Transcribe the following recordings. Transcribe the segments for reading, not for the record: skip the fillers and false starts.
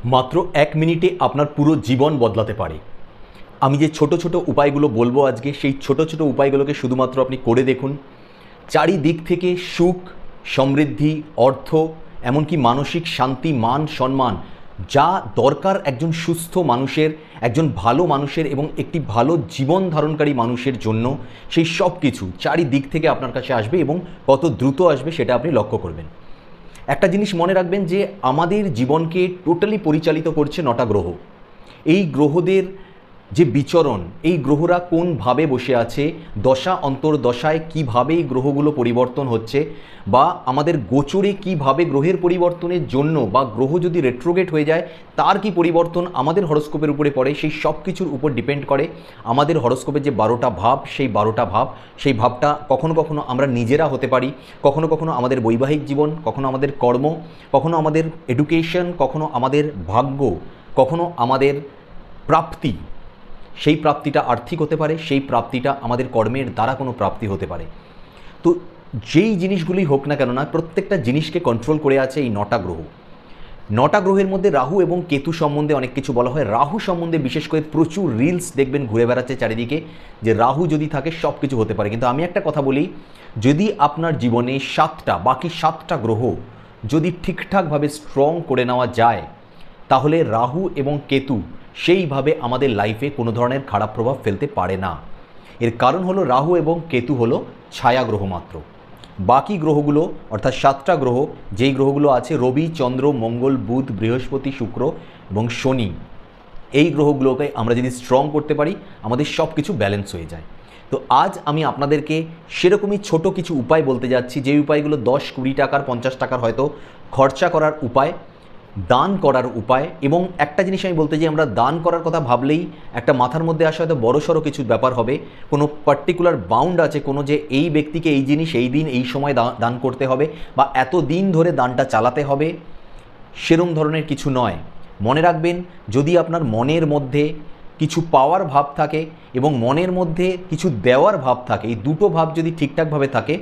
মাত্র 1 মিনিটে আপনার পুরো জীবন বদলাতে পারে। আমি যে ছোট ছোট উপায়গুলো বলবো আজকে, সেই ছোট ছোট উপায়গুলোকে শুধুমাত্র আপনি করে দেখুন। চারিদিক থেকে সুখ, সমৃদ্ধি, অর্থ, এমনকি মানসিক শান্তি, মান সম্মান যা দরকার একজন সুস্থ মানুষের, একজন ভালো মানুষের এবং একটি ভালো জীবন ধারণকারী মানুষের জন্য, সেই সব কিছু চারিদিক থেকে আপনার কাছে আসবে এবং কত দ্রুত আসবে সেটা আপনি লক্ষ্য করবেন। একটা জিনিস মনে রাখবেন যে আমাদের জীবনকে টোটালি পরিচালিত করছে 9টা গ্রহ। এই গ্রহদের যে বিচরণ, এই গ্রহরা কোনভাবে বসে আছে, দশা অন্তর্দশায় কীভাবে এই গ্রহগুলো পরিবর্তন হচ্ছে, বা আমাদের গোচরে কীভাবে গ্রহের পরিবর্তনের জন্য, বা গ্রহ যদি রেট্রোগেট হয়ে যায় তার কি পরিবর্তন আমাদের হরস্কোপের উপরে পড়ে, সেই সব কিছুর উপর ডিপেন্ড করে আমাদের হরস্কোপের যে 12টা ভাব, সেই 12টা ভাব, সেই ভাবটা কখনো কখনো আমরা নিজেরা হতে পারি, কখনো কখনো আমাদের বৈবাহিক জীবন, কখনো আমাদের কর্ম, কখনো আমাদের এডুকেশন, কখনো আমাদের ভাগ্য, কখনো আমাদের প্রাপ্তি। সেই প্রাপ্তিটা আর্থিক হতে পারে, সেই প্রাপ্তিটা আমাদের কর্মের দ্বারা কোনো প্রাপ্তি হতে পারে। তো যেই জিনিসগুলি হোক না কেন না, প্রত্যেকটা জিনিসকে কন্ট্রোল করে আছে এই 9টা গ্রহ। 9টা গ্রহের মধ্যে রাহু এবং কেতু সম্বন্ধে অনেক কিছু বলা হয়। রাহু সম্বন্ধে বিশেষ করে প্রচুর রিলস দেখবেন ঘুরে বেড়াচ্ছে চারিদিকে, যে রাহু যদি থাকে সব কিছু হতে পারে। কিন্তু আমি একটা কথা বলি, যদি আপনার জীবনে বাকি সাতটা গ্রহ যদি ঠিকঠাকভাবে স্ট্রং করে নেওয়া যায়, তাহলে রাহু এবং কেতু সেইভাবে আমাদের লাইফে কোনো ধরনের খারাপ প্রভাব ফেলতে পারে না। এর কারণ হলো রাহু এবং কেতু হলো ছায়া গ্রহ মাত্র। বাকি গ্রহগুলো অর্থাৎ 7টা গ্রহ, যেই গ্রহগুলো আছে রবি, চন্দ্র, মঙ্গল, বুধ, বৃহস্পতি, শুক্র এবং শনি, এই গ্রহগুলোকে আমরা যদি স্ট্রং করতে পারি আমাদের সব কিছু ব্যালেন্স হয়ে যায়। তো আজ আমি আপনাদেরকে সেরকমই ছোট কিছু উপায় বলতে যাচ্ছি, যে উপায়গুলো 10-20 টাকার, 50 টাকার হয়তো খরচা করার উপায়, দান করার উপায়। এবং একটা জিনিস আমি বলতে চাই, আমরা দান করার কথা ভাবলেই একটা মাথার মধ্যে আসা হয়তো বড়সড় কিছু ব্যাপার হবে, কোনো পার্টিকুলার বাউন্ড আছে, কোনো যে এই ব্যক্তিকে এই জিনিস এই দিন এই সময় দান করতে হবে, বা এত দিন ধরে দানটা চালাতে হবে, সেরম ধরনের কিছু নয়। মনে রাখবেন, যদি আপনার মনের মধ্যে কিছু পাওয়ার ভাব থাকে এবং মনের মধ্যে কিছু দেওয়ার ভাব থাকে, এই দুটো ভাব যদি ঠিকঠাকভাবে থাকে,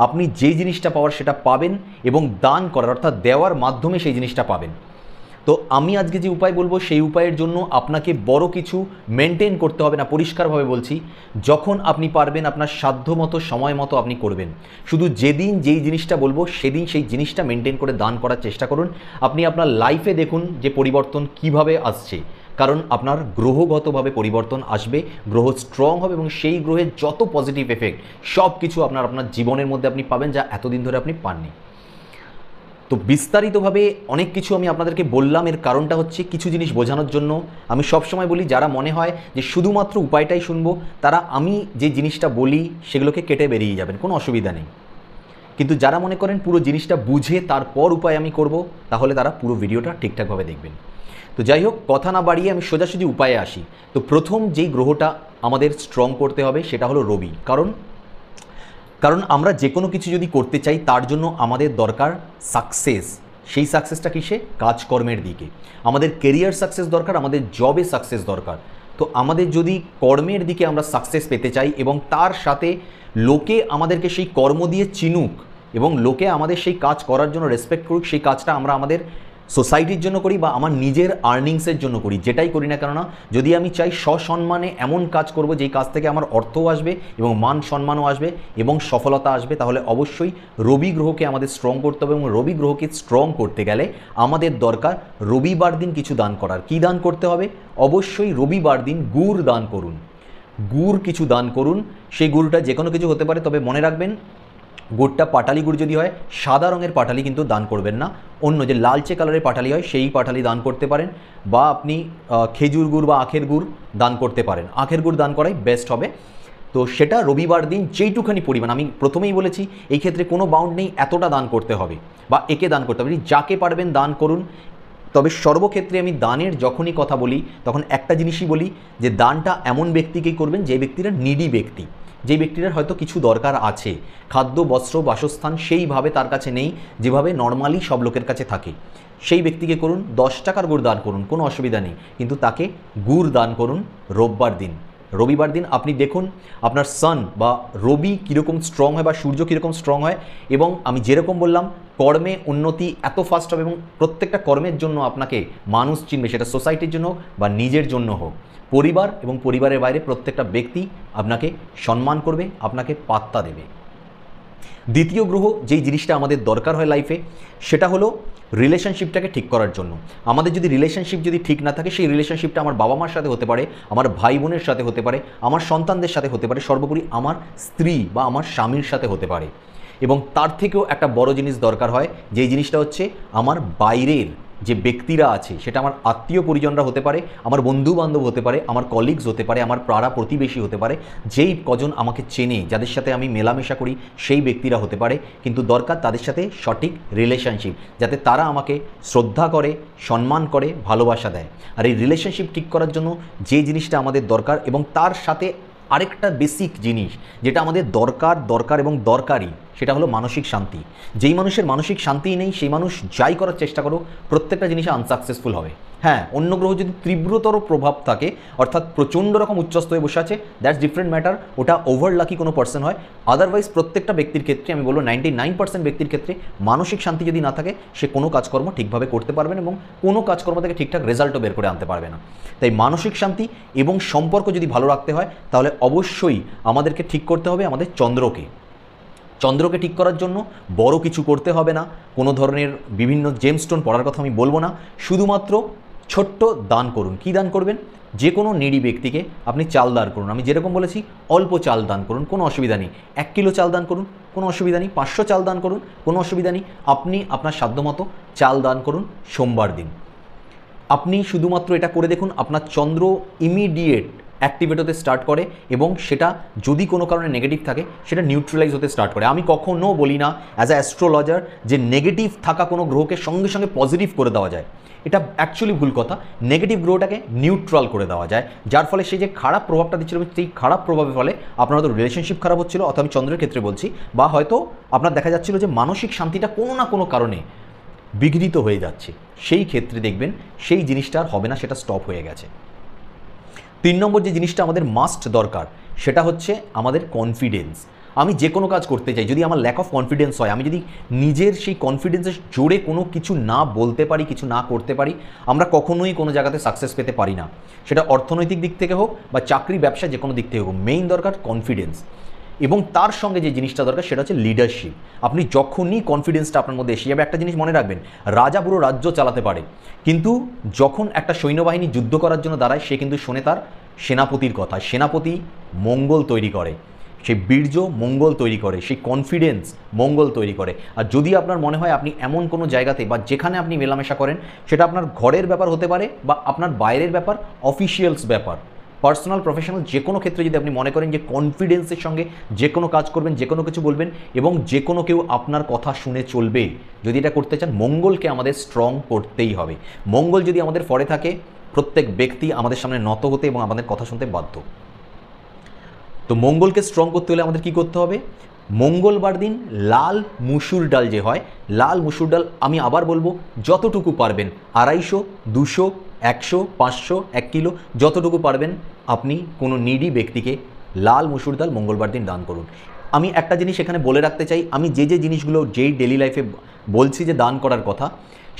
আপনি যে জিনিসটা পাওয়ার সেটা পাবেন, এবং দান করার অর্থাৎ দেওয়ার মাধ্যমে সেই জিনিসটা পাবেন। তো আমি আজকে যে উপায় বলবো, সেই উপায়ের জন্য আপনাকে বড় কিছু মেনটেন করতে হবে না। পরিষ্কারভাবে বলছি, যখন আপনি পারবেন আপনার সাধ্য মতো, সময় মতো আপনি করবেন। শুধু যেদিন যেই জিনিসটা বলবো সেদিন সেই জিনিসটা মেনটেন করে দান করার চেষ্টা করুন। আপনি আপনার লাইফে দেখুন যে পরিবর্তন কিভাবে আসছে, কারণ আপনার গ্রহগতভাবে পরিবর্তন আসবে, গ্রহ স্ট্রং হবে এবং সেই গ্রহের যত পজিটিভ এফেক্ট সব কিছু আপনার জীবনের মধ্যে আপনি পাবেন, যা এতদিন ধরে আপনি পাননি। তো বিস্তারিতভাবে অনেক কিছু আমি আপনাদেরকে বললাম, এর কারণটা হচ্ছে কিছু জিনিস বোঝানোর জন্য। আমি সবসময় বলি, যারা মনে হয় যে শুধুমাত্র উপায়টাই শুনবো, তারা আমি যে জিনিসটা বলি সেগুলোকে কেটে বেরিয়ে যাবেন, কোনো অসুবিধা নেই। কিন্তু যারা মনে করেন পুরো জিনিসটা বুঝে তারপর উপায় আমি করব, তাহলে তারা পুরো ভিডিওটা ঠিকঠাকভাবে দেখবেন। তো যাই হোক, কথা না বাড়িয়ে আমি সোজাসুজি উপায়ে আসি। তো প্রথম যেই গ্রহটা আমাদের স্ট্রং করতে হবে সেটা হলো রবি। কারণ আমরা যে কোনো কিছু যদি করতে চাই তার জন্য আমাদের দরকার সাকসেস। সেই সাকসেসটা কিসে? কাজকর্মের দিকে। আমাদের কেরিয়ার সাকসেস দরকার, আমাদের জবে সাকসেস দরকার। তো আমাদের যদি কর্মের দিকে আমরা সাকসেস পেতে চাই এবং তার সাথে লোকে আমাদেরকে সেই কর্ম দিয়ে চিনুক এবং লোকে আমাদের সেই কাজ করার জন্য রেসপেক্ট করুক, সেই কাজটা আমরা আমাদের সোসাইটির জন্য করি বা আমার নিজের আর্নিংসের জন্য করি, যেটাই করি না কেননা, যদি আমি চাই সসম্মানে এমন কাজ করব যেই কাজ থেকে আমার অর্থও আসবে এবং মান সম্মানও আসবে এবং সফলতা আসবে, তাহলে অবশ্যই রবি গ্রহকে আমাদের স্ট্রং করতে হবে। এবং রবি গ্রহকে স্ট্রং করতে গেলে আমাদের দরকার রবিবার দিন কিছু দান করার। কী দান করতে হবে? অবশ্যই রবিবার দিন গুড় দান করুন। গুড় কিছু দান করুন। সেই গুড়টা যে কোনো কিছু হতে পারে, তবে মনে রাখবেন গুড়টা পাটালি গুড় যদি হয়, সাদা রঙের পাটালি কিন্তু দান করবেন না, অন্য যে লালচে কালারের পাটালি হয় সেই পাটালি দান করতে পারেন। বা আপনি খেজুর গুড় বা আখের গুড় দান করতে পারেন, আখের গুড় দান করাই বেস্ট হবে। তো সেটা রবিবার দিন যেইটুখানি পরিমাণ, আমি প্রথমেই বলেছি এই ক্ষেত্রে কোনো বাউন্ড নেই এতটা দান করতে হবে বা একে দান করতে হবে, যাকে পারবেন দান করুন। তবে সর্বক্ষেত্রে আমি দানের যখনই কথা বলি তখন একটা জিনিসই বলি, যে দানটা এমন ব্যক্তিকেই করবেন যে ব্যক্তিরা নিডি ব্যক্তি, যে ব্যক্তিটার হয়তো কিছু দরকার আছে, খাদ্য, বস্ত্র, বাসস্থান সেইভাবে তার কাছে নেই যেভাবে নর্মালি সব লোকের কাছে থাকে, সেই ব্যক্তিকে করুন। 10 টাকার গুড় দান করুন, কোনো অসুবিধা নেই, কিন্তু তাকে গুড় দান করুন রোববার দিন। রবিবার দিন আপনি দেখুন আপনার সান বা রবি কীরকম স্ট্রং হয় বা সূর্য কীরকম স্ট্রং হয়, এবং আমি যেরকম বললাম কর্মে উন্নতি এত ফাস্ট হবে এবং প্রত্যেকটা কর্মের জন্য আপনাকে মানুষ চিনবে, সেটা সোসাইটির জন্য হোক বা নিজের জন্য হোক। পরিবার এবং পরিবারের বাইরে প্রত্যেকটা ব্যক্তি আপনাকে সম্মান করবে, আপনাকে পাত্তা দেবে। দ্বিতীয় গ্রহ যেই জিনিসটা আমাদের দরকার হয় লাইফে, সেটা হলো রিলেশনশিপটাকে ঠিক করার জন্য। আমাদের যদি রিলেশনশিপ যদি ঠিক না থাকে, সেই রিলেশনশিপটা আমার বাবা মার সাথে হতে পারে, আমার ভাই বোনের সাথে হতে পারে, আমার সন্তানদের সাথে হতে পারে, সর্বোপরি আমার স্ত্রী বা আমার স্বামীর সাথে হতে পারে। এবং তার থেকেও একটা বড় জিনিস দরকার হয়, যেই জিনিসটা হচ্ছে আমার বাইরের যে ব্যক্তিরা আছে, সেটা আমার আত্মীয় পরিজনরা হতে পারে, আমার বন্ধু বান্ধব হতে পারে, আমার কলিগস হতে পারে, আমার পাড়া প্রতিবেশী হতে পারে, যেই কজন আমাকে চেনে, যাদের সাথে আমি মেলামেশা করি, সেই ব্যক্তিরা হতে পারে। কিন্তু দরকার তাদের সাথে সঠিক রিলেশনশিপ, যাতে তারা আমাকে শ্রদ্ধা করে, সম্মান করে, ভালোবাসা দেয়। আর এই রিলেশনশিপ ঠিক করার জন্য যে জিনিসটা আমাদের দরকার, এবং তার সাথে আরেকটা বেসিক জিনিস যেটা আমাদের দরকার এবং দরকারি, সেটা হলো মানসিক শান্তি। যেই মানুষের মানসিক শান্তি নেই, সেই মানুষ যাই করার চেষ্টা করো প্রত্যেকটা জিনিসে আনসাকসেসফুল হবে। হ্যাঁ, অন্য গ্রহ যদি তীব্রতর প্রভাব থাকে, অর্থাৎ প্রচণ্ড রকম উচ্চস্থ হয়ে বসে আছে, দ্যাটস ডিফারেন্ট ম্যাটার, ওটা ওভার লাকি কোনো পার্সন হয়। আদারওয়াইজ প্রত্যেকটা ব্যক্তির ক্ষেত্রে আমি বলবো 99% ব্যক্তির ক্ষেত্রে মানসিক শান্তি যদি না থাকে, সে কোনো কাজকর্ম ঠিকভাবে করতে পারবে না এবং কোনো কাজকর্ম থেকে ঠিকঠাক রেজাল্টও বের করে আনতে পারবে না। তাই মানসিক শান্তি এবং সম্পর্ক যদি ভালো রাখতে হয়, তাহলে অবশ্যই আমাদেরকে ঠিক করতে হবে আমাদের চন্দ্রকে ঠিক করার জন্য বড় কিছু করতে হবে না, কোনো ধরনের বিভিন্ন জেমস্টোন পড়ার কথা আমি বলবো না, শুধুমাত্র ছোট্ট দান করুন। কি দান করবেন? যে কোনো নিডি ব্যক্তিকে আপনি চাল দান করুন। আমি যেরকম বলেছি অল্প চাল দান করুন, কোনো অসুবিধা নেই। 1 কিলো চাল দান করুন, কোনো অসুবিধা নেই। 500 চাল দান করুন, কোনো অসুবিধা নেই। আপনি আপনার সাধ্যমতো চাল দান করুন সোমবার দিন। আপনি শুধুমাত্র এটা করে দেখুন, আপনার চন্দ্র ইমিডিয়েট অ্যাক্টিভেট হতে স্টার্ট করে, এবং সেটা যদি কোনো কারণে নেগেটিভ থাকে, সেটা নিউট্রালাইজ হতে স্টার্ট করে। আমি কখনো বলি না অ্যাজ আ অ্যাস্ট্রোলজার যে নেগেটিভ থাকা কোনো গ্রহকে সঙ্গে সঙ্গে পজিটিভ করে দেওয়া যায়, এটা অ্যাকচুয়ালি ভুল কথা। নেগেটিভ গ্রহটাকে নিউট্রাল করে দেওয়া যায়, যার ফলে সেই যে খারাপ প্রভাবটা দিচ্ছিল, সেই খারাপ প্রভাবের ফলে আপনার হয়তো রিলেশনশিপ খারাপ হচ্ছিল, অথবা আমি চন্দ্রের ক্ষেত্রে বলছি, বা হয়তো আপনার দেখা যাচ্ছিল যে মানসিক শান্তিটা কোনো না কোনো কারণে বিঘ্নিত হয়ে যাচ্ছে। সেই ক্ষেত্রে দেখবেন সেই জিনিসটা আর হবে না, সেটা স্টপ হয়ে গেছে। 3 নম্বর যে জিনিসটা আমাদের মাস্ট দরকার, সেটা হচ্ছে আমাদের কনফিডেন্স। আমি যে কোনো কাজ করতে চাই, যদি আমার ল্যাক অফ কনফিডেন্স হয়, আমি যদি নিজের সেই কনফিডেন্সের জোরে কোনো কিছু না বলতে পারি, কিছু না করতে পারি, আমরা কখনোই কোনো জায়গাতে সাকসেস পেতে পারি না। সেটা অর্থনৈতিক দিক থেকে হোক বা চাকরি ব্যবসা, যে কোনো দিক থেকে হোক, মেইন দরকার কনফিডেন্স। এবং তার সঙ্গে যে জিনিসটা দরকার, সেটা হচ্ছে লিডারশিপ। আপনি যখনই কনফিডেন্সটা আপনার মধ্যে এসে যাবে, একটা জিনিস মনে রাখবেন, রাজা পুরো রাজ্য চালাতে পারে, কিন্তু যখন একটা সৈন্যবাহিনী যুদ্ধ করার জন্য দাঁড়ায়, সে কিন্তু শোনে তার সেনাপতির কথা। সেনাপতি মঙ্গল তৈরি করে, সেই বীর্য মঙ্গল তৈরি করে, সেই কনফিডেন্স মঙ্গল তৈরি করে। আর যদি আপনার মনে হয় আপনি এমন কোনো জায়গাতে বা যেখানে আপনি মেলামেশা করেন, সেটা আপনার ঘরের ব্যাপার হতে পারে বা আপনার বাইরের ব্যাপার, অফিসিয়ালস ব্যাপার, পার্সোনাল প্রফেশনাল, যে কোনো ক্ষেত্রে যদি আপনি মনে করেন যে কনফিডেন্সের সঙ্গে যে কোনো কাজ করবেন, যে কোনো কিছু বলবেন এবং যে কোনো কেউ আপনার কথা শুনে চলবে, যদি এটা করতে চান, মঙ্গলকে আমাদের স্ট্রং করতেই হবে। মঙ্গল যদি আমাদের ফরে থাকে, প্রত্যেক ব্যক্তি আমাদের সামনে নত হতে এবং আমাদের কথা শুনতে বাধ্য। তো মঙ্গলকে স্ট্রং করতে হলে আমাদের কি করতে হবে? মঙ্গলবার দিন লাল মুসুর ডাল যে হয়, লাল মুসুর ডাল, আমি আবার বলবো, যতটুকু পারবেন, 250, 200, 100, 500, 1 কিলো, যতটুকু পারবেন আপনি কোনো নিডি ব্যক্তিকে লাল মুসুর ডাল মঙ্গলবার দিন দান করুন। আমি একটা জিনিস এখানে বলে রাখতে চাই, আমি যে জিনিসগুলো যেই ডেলি লাইফে বলছি যে দান করার কথা,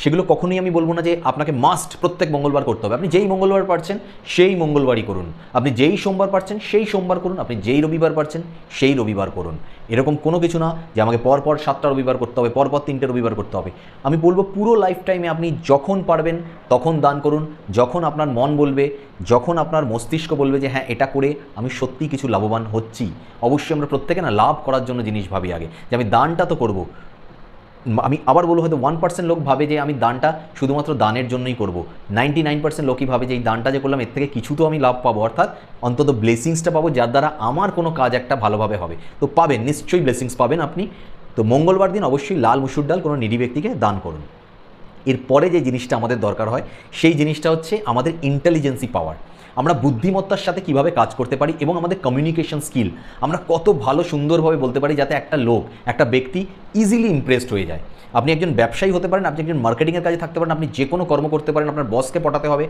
সেগুলো কখনোই আমি বলবো না যে আপনাকে মাস্ট প্রত্যেক মঙ্গলবার করতে হবে। আপনি যেই মঙ্গলবার পারছেন সেই মঙ্গলবারই করুন, আপনি যেই সোমবার পারছেন সেই সোমবার করুন, আপনি যেই রবিবার পারছেন সেই রবিবার করুন। এরকম কোনো কিছু না যে আমাকে পরপর 7টা রবিবার করতে হবে, পরপর 3টে রবিবার করতে হবে। আমি বলবো পুরো লাইফ টাইমে আপনি যখন পারবেন তখন দান করুন, যখন আপনার মন বলবে, যখন আপনার মস্তিষ্ক বলবে যে হ্যাঁ এটা করে আমি সত্যিই কিছু লাভবান হচ্ছি। অবশ্যই আমরা প্রত্যেকে না লাভ করার জন্য জিনিস ভাবি আগে, যে আমি দানটা তো করবো। আমি আবার বলবো, হয়তো 1% লোক ভাবে যে আমি দানটা শুধুমাত্র দানের জন্যই করব, 99% লোকই ভাবে যে এই দানটা যে করলাম এর থেকে কিছু তো আমি লাভ পাবো, অর্থাৎ অন্তত ব্লেসিংসটা পাবো, যার দ্বারা আমার কোনো কাজ একটা ভালোভাবে হবে। তো পাবেন, নিশ্চয়ই ব্লেসিংস পাবেন আপনি। তো মঙ্গলবার দিন অবশ্যই লাল মুসুর ডাল কোনো নিডি ব্যক্তিকে দান করুন। এরপরে যে জিনিসটা আমাদের দরকার হয়, সেই জিনিসটা হচ্ছে আমাদের ইন্টেলিজেন্সি পাওয়ার। আমরা বুদ্ধিমত্তার সাথে কিভাবে কাজ করতে পারি এবং আমাদের কমিউনিকেশন স্কিল আমরা কত ভালো সুন্দরভাবে বলতে পারি যাতে একটা লোক, একটা ব্যক্তি ইজিলি ইমপ্রেসড হয়ে যায়। আপনি একজন ব্যবসায়ী হতে পারেন, আপনি একজন মার্কেটিংয়ের কাজে থাকতে পারেন, আপনি যে কোনো কর্ম করতে পারেন, আপনার বসকে পটাতে হবে,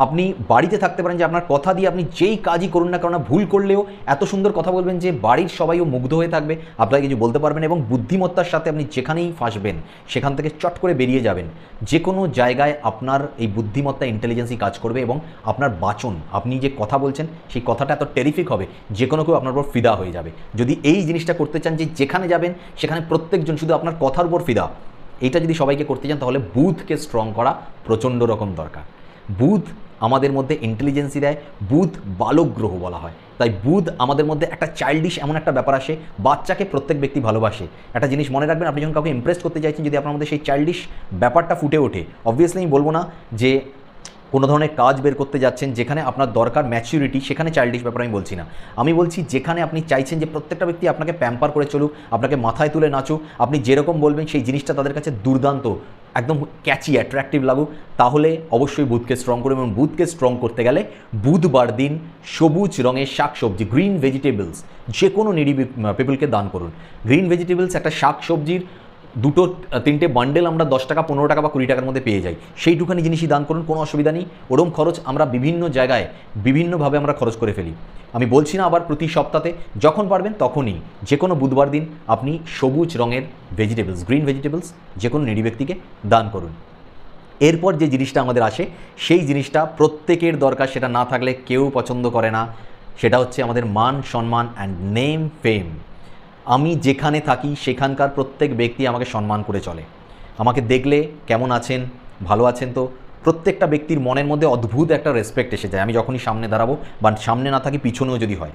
আপনি বাড়িতে থাকতে পারেন যে আপনার কথা দিয়ে আপনি যেই কাজই করুন না কারণ ভুল করলেও এত সুন্দর কথা বলবেন যে বাড়ির সবাইও মুগ্ধ হয়ে থাকবে, আপনাকে কিছু বলতে পারবেন এবং বুদ্ধিমত্তার সাথে আপনি যেখানেই ফাঁসবেন সেখান থেকে চট করে বেরিয়ে যাবেন। যে কোনো জায়গায় আপনার এই বুদ্ধিমত্তা ইন্টেলিজেন্সই কাজ করবে এবং আপনার বাচন, আপনি যে কথা বলছেন সেই কথাটা এত টেরিফিক হবে যে কোনো কেউ আপনার উপর ফিদা হয়ে যাবে। যদি এই জিনিসটা করতে চান যে যেখানে যাবেন সেখানে প্রত্যেকজন শুধু আপনার কথার উপর ফিদা, এটা যদি সবাইকে করতে চান তাহলে বুধকে স্ট্রং করা প্রচণ্ড রকম দরকার। বুধ আমাদের মধ্যে ইন্টেলিজেন্সি দেয়, বুধ বালক গ্রহ বলা হয়, তাই বুধ আমাদের মধ্যে একটা চাইল্ডিশ এমন একটা ব্যাপার আসে, বাচ্চাকে প্রত্যেক ব্যক্তি ভালোবাসে। একটা জিনিস মনে রাখবেন, আপনি যখন কাউকে ইমপ্রেস করতে চাইছেন, যদি আপনার মধ্যে সেই চাইল্ডিশ ব্যাপারটা ফুটে ওঠে, অবভিয়াসলি আমি বলবো না যে কোনো ধরনের কাজ বের করতে যাচ্ছেন যেখানে আপনার দরকার ম্যাচিউরিটি, সেখানে চাইল্ডিশ ব্যাপার আমি বলছি না। আমি বলছি যেখানে আপনি চাইছেন যে প্রত্যেকটা ব্যক্তি আপনাকে প্যাম্পার করে চলুক, আপনাকে মাথায় তুলে নাচুক, আপনি যেরকম বলবেন সেই জিনিসটা তাদের কাছে দুর্দান্ত, একদম ক্যাচি, অ্যাট্রাকটিভ লাগুক, তাহলে অবশ্যই বুধকে স্ট্রং করুন। এবং বুধকে স্ট্রং করতে গেলে বুধবার দিন সবুজ রঙের শাকসবজি, গ্রিন ভেজিটেবলস যে কোনো নিডি পিপলকে দান করুন। গ্রিন ভেজিটেবলস একটা শাকসবজির 2-3টে বান্ডেল আমরা 10 টাকা, 15 টাকা বা 20 টাকার মধ্যে পেয়ে যাই, সেইটুখানি জিনিসই দান করুন, কোনো অসুবিধা নেই। ওরম খরচ আমরা বিভিন্ন জায়গায় বিভিন্নভাবে আমরা খরচ করে ফেলি। আমি বলছি না আবার প্রতি সপ্তাহে, যখন পারবেন তখনই যে কোনো বুধবার দিন আপনি সবুজ রঙের ভেজিটেবলস, গ্রিন ভেজিটেবলস যে কোনো নিডি ব্যক্তিকে দান করুন। এরপর যে জিনিসটা আমাদের আসে সেই জিনিসটা প্রত্যেকের দরকার, সেটা না থাকলে কেউ পছন্দ করে না, সেটা হচ্ছে আমাদের মান সম্মান অ্যান্ড নেম ফেম। আমি যেখানে থাকি সেখানকার প্রত্যেক ব্যক্তি আমাকে সম্মান করে চলে, আমাকে দেখলে কেমন আছেন, ভালো আছেন তো, প্রত্যেকটা ব্যক্তির মনের মধ্যে অদ্ভুত একটা রেসপেক্ট এসে যায় আমি যখনই সামনে দাঁড়াবো, বা সামনে না থাকি পিছনেও যদি হয়।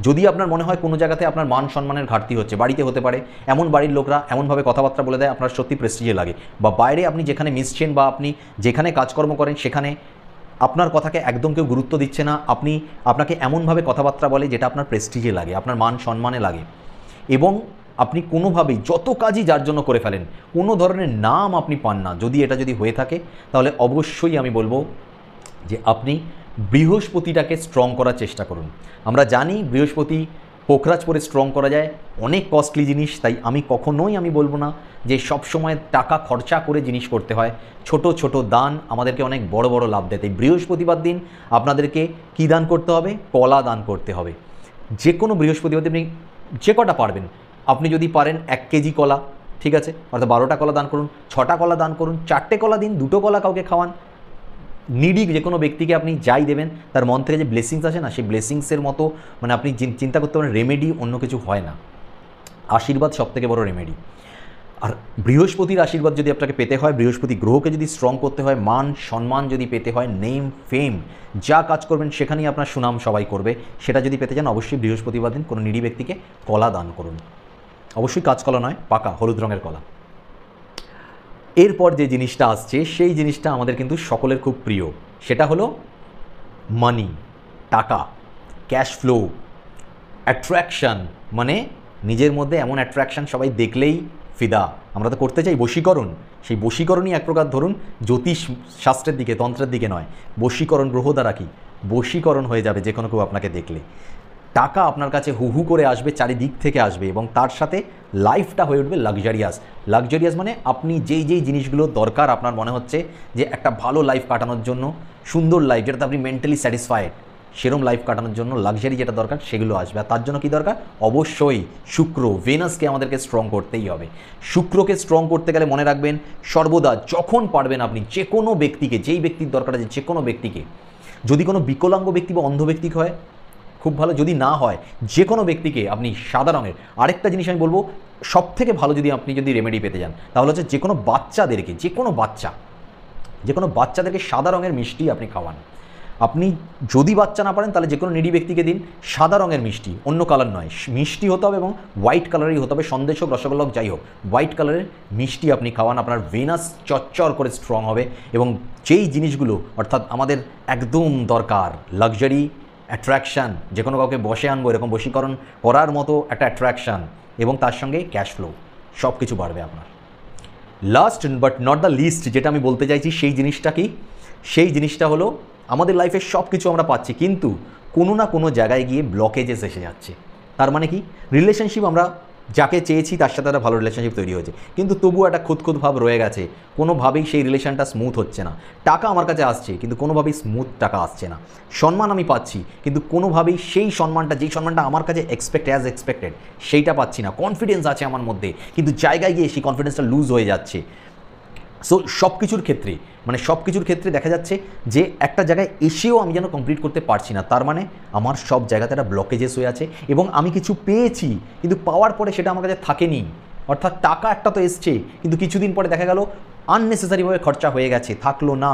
যদি আপনার মনে হয় কোনো জায়গাতে আপনার মান সম্মানের ঘাটতি হচ্ছে, বাড়িতে হতে পারে, এমন বাড়ির লোকরা এমনভাবে কথাবার্তা বলে দেয় আপনার সত্যি প্রেস্টিজে লাগে, বা বাইরে আপনি যেখানে মিশছেন বা আপনি যেখানে কাজকর্ম করেন সেখানে আপনার কথাকে একদম কেউ গুরুত্ব দিচ্ছে না, আপনাকে এমনভাবে কথাবার্তা বলে যেটা আপনার প্রেস্টিজে লাগে, আপনার মান সম্মানে লাগে, এবং আপনি কোনোভাবেই যত কাজই যার জন্য করে ফেলেন কোনো ধরনের নাম আপনি পান না, যদি হয়ে থাকে তাহলে অবশ্যই আমি বলবো যে আপনি বৃহস্পতিটাকে স্ট্রং করার চেষ্টা করুন। আমরা জানি বৃহস্পতি পোখরাজ করে স্ট্রং করা যায়, অনেক কস্টলি জিনিস, তাই আমি কখনোই বলবো না যে সব সময় টাকা খরচা করে জিনিস করতে হয়। ছোট ছোট দান আমাদেরকে অনেক বড় বড় লাভ দেয়। তাই বৃহস্পতিবার দিন আপনাদেরকে কী দান করতে হবে? কলা দান করতে হবে। যে কোনো বৃহস্পতিবার দিন আপনি যে কটা পারবেন, আপনি যদি পারেন 1 কেজি কলা, ঠিক আছে, অর্থাৎ 12টা কলা দান করুন, 6টা কলা দান করুন, 4টে কলা দিন, 2টো কলা কাউকে খাওয়ান। নিডি যে কোনো ব্যক্তিকে আপনি যাই দেবেন তার মন থেকে যে ব্লেসিংস আসে না, সেই ব্লেসিংসের মতো আপনি চিন্তা করতে পারেন রেমেডি অন্য কিছু হয় না, আশীর্বাদ সবথেকে বড় রেমেডি। আর বৃহস্পতির আশীর্বাদ যদি আপনাকে পেতে হয়, বৃহস্পতি গ্রহকে যদি স্ট্রং করতে হয়, মান সম্মান যদি পেতে হয়, নেম ফেম, যা কাজ করবেন সেখানেই আপনার সুনাম সবাই করবে, সেটা যদি পেতে চান অবশ্যই বৃহস্পতিবার দিন কোনো নিডি ব্যক্তিকে কলা দান করুন। অবশ্যই কাঁচকলা নয়, পাকা হলুদ রঙের কলা। এরপর যে জিনিসটা আসছে সেই জিনিসটা আমাদের কিন্তু সকলের খুব প্রিয়, সেটা হলো মানি, টাকা, ক্যাশ ফ্লো, অ্যাট্রাকশান, মানে নিজের মধ্যে এমন অ্যাট্রাকশান সবাই দেখলেই ফিদা। আমরা তো করতে চাই বশীকরণ, সেই বশীকরণই এক প্রকার ধরুন জ্যোতিষ শাস্ত্রের দিকে, তন্ত্রের দিকে নয়, বশীকরণ গ্রহ দ্বারা কি বশীকরণ হয়ে যাবে যে কোনো কেউ আপনাকে দেখলে। টাকা আপনার কাছে হু হু করে আসবে, চারিদিক থেকে আসবে, এবং তার সাথে লাইফটা হয়ে উঠবে লাক্সারিয়াস। লাক্সারিয়াস মানে আপনি যেই জিনিসগুলো দরকার আপনার মনে হচ্ছে যে একটা ভালো লাইফ কাটানোর জন্য, সুন্দর লাইফ যেটাতে আপনি মেন্টালি স্যাটিসফাইড, সেরকম লাইফ কাটানোর জন্য লাক্সারি যেটা দরকার সেগুলো আসবে। আর তার জন্য কী দরকার? অবশ্যই শুক্র, ভেনাসকে আমাদেরকে স্ট্রং করতেই হবে। শুক্রকে স্ট্রং করতে গেলে মনে রাখবেন সর্বদা যখন পারবেন আপনি যে কোনো ব্যক্তিকে, যেই ব্যক্তির দরকার আছে যে কোনো ব্যক্তিকে, যদি কোনো বিকলাঙ্গ ব্যক্তি বা অন্ধ ব্যক্তি হয় খুব ভালো, যদি না হয় যে কোনো ব্যক্তিকে আপনি সাদা রঙের, আরেকটা জিনিস আমি বলবো সব থেকে ভালো যদি রেমেডি পেতে যান তাহলে হচ্ছে যে কোনো বাচ্চাদেরকে, যে কোনো বাচ্চাদেরকে সাদা রঙের মিষ্টি আপনি খাওয়ান। আপনি যদি বাচ্চা না পারেন তাহলে যে কোনো নিডি ব্যক্তিকে দিন সাদা রঙের মিষ্টি, অন্য কালার নয়, মিষ্টি হতে হবে এবং হোয়াইট কালারেরই হতে হবে, সন্দেশ হোক, রসগোল্লা হোক, যাই হোক, হোয়াইট কালারের মিষ্টি আপনি খাওয়ান। আপনার ভেনাস চচ্চর করে স্ট্রং হবে, এবং যেই জিনিসগুলো অর্থাৎ আমাদের একদম দরকার, লাক্সারি, অ্যাট্রাকশান, যে কোনো কাউকে বসে আনবো এরকম বশীকরণ করার মতো একটা অ্যাট্রাকশান, এবং তার সঙ্গে ক্যাশ ফ্লো, সব কিছু বাড়বে আপনার। Last but not the least যেটা আমি বলতে চাইছি সেই জিনিসটা কি? সেই জিনিসটা হলো আমাদের লাইফে সব কিছু আমরা পাচ্ছি, কিন্তু কোনো না কোনো জায়গায় গিয়ে ব্লকেজেস এসে যাচ্ছে। তার মানে কি, রিলেশনশিপ আমরা যাকে চেয়েছি তার সাথে একটা ভালো রিলেশনশিপ তৈরি হয়েছে, কিন্তু তবুও একটা খুঁতখুঁত ভাব রয়ে গেছে, কোনোভাবেই সেই রিলেশনটা স্মুথ হচ্ছে না। টাকা আমার কাছে আসছে কিন্তু কোনোভাবেই স্মুথ টাকা আসছে না। সম্মান আমি পাচ্ছি কিন্তু কোনোভাবেই সেই সম্মানটা, যেই সম্মানটা আমার কাছে এক্সপেক্টেড সেইটা পাচ্ছি না। কনফিডেন্স আছে আমার মধ্যে কিন্তু জায়গায় গিয়ে সেই কনফিডেন্সটা লুজ হয়ে যাচ্ছে। সো সব কিছুর ক্ষেত্রে দেখা যাচ্ছে যে একটা জায়গায় এসেও আমি যেন কমপ্লিট করতে পারছি না। তার মানে আমার সব জায়গাতে একটা ব্লকেজেস হয়ে আছে এবং আমি কিছু পেয়েছি কিন্তু পাওয়ার পরে সেটা আমার কাছে থাকেনি। অর্থাৎ টাকা একটা তো এসছে কিন্তু কিছুদিন পরে দেখা গেল আননেসেসারিভাবে খরচা হয়ে গেছে, থাকলো না।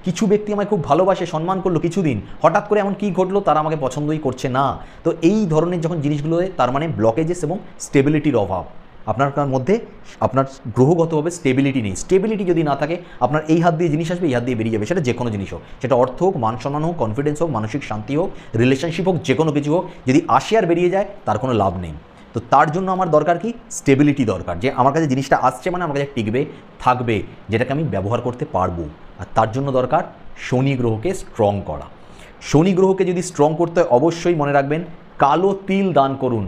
কিছু ব্যক্তি আমায় খুব ভালোবাসে, সম্মান করলো কিছুদিন, হঠাৎ করে এমন কী ঘটলো তারা আমাকে পছন্দই করছে না। তো এই ধরনের যখন জিনিসগুলো, তার মানে ব্লকেজেস এবং স্টেবিলিটির অভাব। আপনার মধ্যে আপনার গ্রহগতভাবে স্টেবিলিটি নেই। স্টেবিলিটি যদি না থাকে, আপনার এই হাত দিয়ে জিনিস আসবে, এই হাত দিয়ে বেরিয়ে যাবে, সেটা যে কোনো জিনিস হোক, সেটা অর্থ হোক, মান সম্মান হোক, কনফিডেন্স হোক, মানসিক শান্তি হোক, রিলেশনশিপ হোক, যে কোনো কিছু হোক, যদি আসে আর বেরিয়ে যায় তার কোনো লাভ নেই। তো তার জন্য আমার দরকার কি, স্টেবিলিটি দরকার, যে আমার কাছে জিনিসটা আসছে মানে আমার কাছে টিকবে, থাকবে, যেটাকে আমি ব্যবহার করতে পারবো। আর তার জন্য দরকার শনি গ্রহকে স্ট্রং করা। শনি গ্রহকে যদি স্ট্রং করতে হয় অবশ্যই মনে রাখবেন, কালো তিল দান করুন।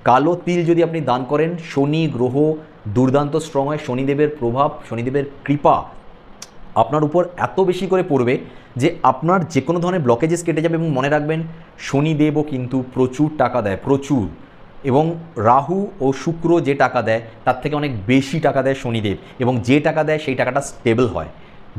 কালো তিল যদি আপনি দান করেন, শনি গ্রহ দুর্দান্ত স্ট্রং হয়। শনিদেবের প্রভাব, শনিদেবের কৃপা আপনার উপর এত বেশি করে পড়বে যে আপনার যে কোনো ধরনের ব্লকেজেস কেটে যাবে। এবং মনে রাখবেন, শনিদেবও কিন্তু প্রচুর টাকা দেয়, প্রচুর। এবং রাহু ও শুক্র যে টাকা দেয় তার থেকে অনেক বেশি টাকা দেয় শনিদেব। এবং যে টাকা দেয় সেই টাকাটা স্টেবল হয়,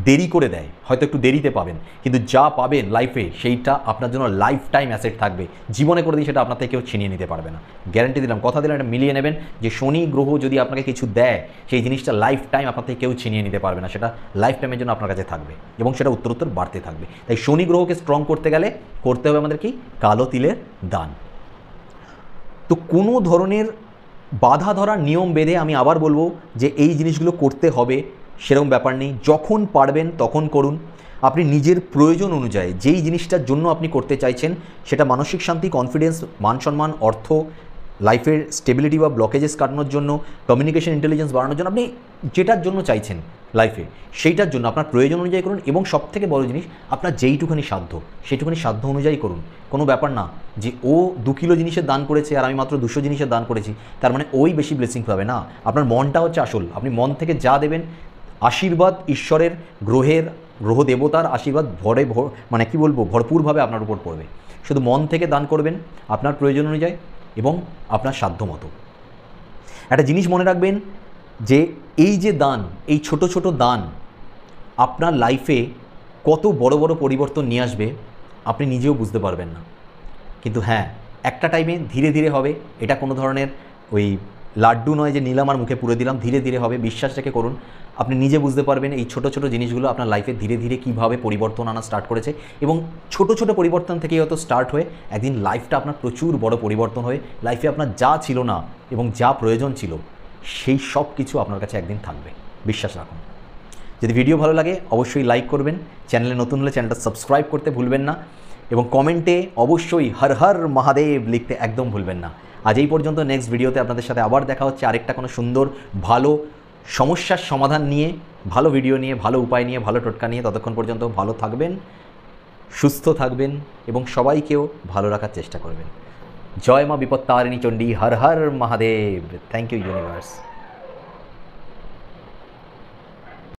দেরি করে দেয়, হয়তো একটু দেরিতে পাবেন, কিন্তু যা পাবেন লাইফে সেইটা আপনার জন্য লাইফ টাইম অ্যাসেট থাকবে। জীবনে করে দিয়ে সেটা আপনার থেকে কেউ ছিনিয়ে নিতে পারবে না। গ্যারান্টি দিলাম, কথা দিলাম, এটা মিলিয়ে নেবেন যে শনি গ্রহ যদি আপনাকে কিছু দেয় সেই জিনিসটা লাইফ টাইম আপনার থেকে কেউ ছিনিয়ে নিতে পারবে না, সেটা লাইফ টাইমের জন্য আপনার কাছে থাকবে এবং সেটা উত্তরোত্তর বাড়তে থাকবে। তাই শনি গ্রহকে স্ট্রং করতে গেলে করতে হবে আমাদের কি, কালো তিলের দান। তো কোনো ধরনের বাধা ধরার নিয়ম বেঁধে আমি আবার বলবো যে এই জিনিসগুলো করতে হবে সেরকম ব্যাপার নেই। যখন পারবেন তখন করুন। আপনি নিজের প্রয়োজন অনুযায়ী যেই জিনিসটার জন্য আপনি করতে চাইছেন, সেটা মানসিক শান্তি, কনফিডেন্স, মান সম্মান, অর্থ, লাইফের স্টেবিলিটি বা ব্লকেজেস কাটানোর জন্য, কমিউনিকেশন ইন্টেলিজেন্স বাড়ানোর জন্য, আপনি যেটার জন্য চাইছেন লাইফে সেইটার জন্য আপনার প্রয়োজন অনুযায়ী করুন। এবং সবথেকে বড় জিনিস, আপনার যেইটুখানি সাধ্য সেইটুখানি সাধ্য অনুযায়ী করুন। কোনো ব্যাপার না যে ও 2 কিলো জিনিসের দান করেছে আর আমি মাত্র 200 জিনিসের দান করেছি, তার মানে ওই বেশি ব্লেসিং পাবে না। আপনার মনটা হচ্ছে আসল। আপনি মন থেকে যা দেবেন, আশীর্বাদ ঈশ্বরের, গ্রহ দেবতার আশীর্বাদ মানে কি বলবো, ভরপুরভাবে আপনার উপর পড়বে। শুধু মন থেকে দান করবেন আপনার প্রয়োজন অনুযায়ী এবং আপনার সাধ্য মতো। একটা জিনিস মনে রাখবেন যে এই যে দান, এই ছোট ছোট দান আপনার লাইফে কত বড় বড় পরিবর্তন নিয়ে আসবে আপনি নিজেও বুঝতে পারবেন না। কিন্তু হ্যাঁ, একটা টাইমে ধীরে ধীরে হবে। এটা কোনো ধরনের ওই লাড্ডু নয় যে নিলাম আর মুখে পুরে দিলাম, ধীরে ধীরে হবে, বিশ্বাস রেখে করুন। আপনি নিজে বুঝতে পারবেন এই ছোট ছোট জিনিসগুলো আপনার লাইফে ধীরে ধীরে কীভাবে পরিবর্তন আনা স্টার্ট করেছে। এবং ছোট ছোট পরিবর্তন থেকেই হয়তো স্টার্ট হয়ে একদিন লাইফটা আপনার প্রচুর বড় পরিবর্তন হয়ে লাইফে আপনার যা ছিল না এবং যা প্রয়োজন ছিল সেই সব কিছু আপনার কাছে একদিন থাকবে, বিশ্বাস রাখুন। যদি ভিডিও ভালো লাগে অবশ্যই লাইক করবেন, চ্যানেলে নতুন হলে চ্যানেলটা সাবস্ক্রাইব করতে ভুলবেন না এবং কমেন্টে অবশ্যই হর হর মহাদেব লিখতে একদম ভুলবেন না। আজ এই পর্যন্ত, নেক্সট ভিডিওতে আপনাদের সাথে আবার দেখা হচ্ছে আরেকটা কোনো সুন্দর ভালো সমস্যার সমাধান নিয়ে, ভালো ভিডিও নিয়ে, ভালো উপায় নিয়ে, ভালো টোটকা নিয়ে। ততক্ষণ পর্যন্ত ভালো থাকবেন, সুস্থ থাকবেন এবং সবাইকেও ভালো রাখার চেষ্টা করবেন। জয় মা Bipattarini Chandi, Har Har Mahadev. Thank you universe.